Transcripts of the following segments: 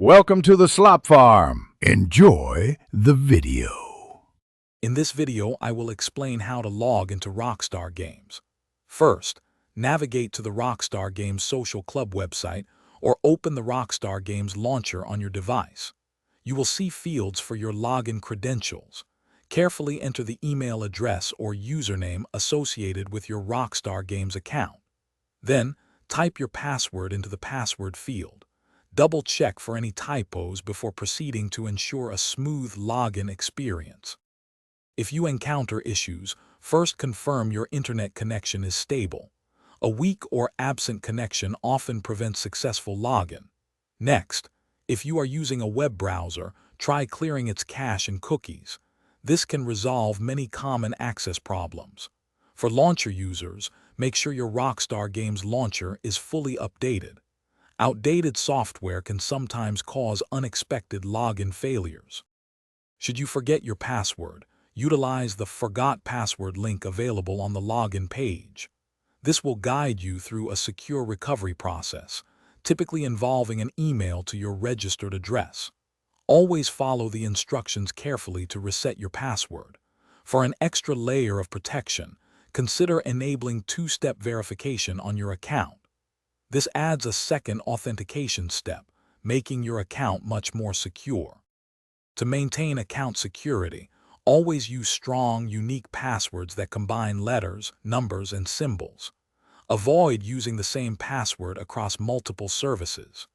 Welcome to the Slop Farm. Enjoy the video. In this video, I will explain how to log into Rockstar Games. First, navigate to the Rockstar Games Social Club website or open the Rockstar Games launcher on your device. You will see fields for your login credentials. Carefully enter the email address or username associated with your Rockstar Games account. Then, type your password into the password field. Double-check for any typos before proceeding to ensure a smooth login experience. If you encounter issues, first confirm your internet connection is stable. A weak or absent connection often prevents successful login. Next, if you are using a web browser, try clearing its cache and cookies. This can resolve many common access problems. For launcher users, make sure your Rockstar Games launcher is fully updated. Outdated software can sometimes cause unexpected login failures. Should you forget your password, utilize the Forgot Password link available on the login page. This will guide you through a secure recovery process, typically involving an email to your registered address. Always follow the instructions carefully to reset your password. For an extra layer of protection, consider enabling two-step verification on your account. This adds a second authentication step, making your account much more secure. To maintain account security, always use strong, unique passwords that combine letters, numbers, and symbols. Avoid using the same password across multiple services.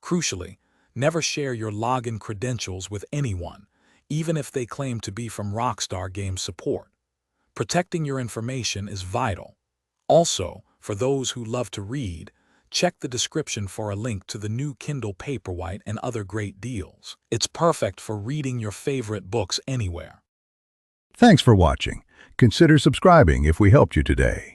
Crucially, never share your login credentials with anyone, even if they claim to be from Rockstar Games support. Protecting your information is vital. Also, for those who love to read, check the description for a link to the new Kindle Paperwhite and other great deals. It's perfect for reading your favorite books anywhere. Thanks for watching. Consider subscribing if we helped you today.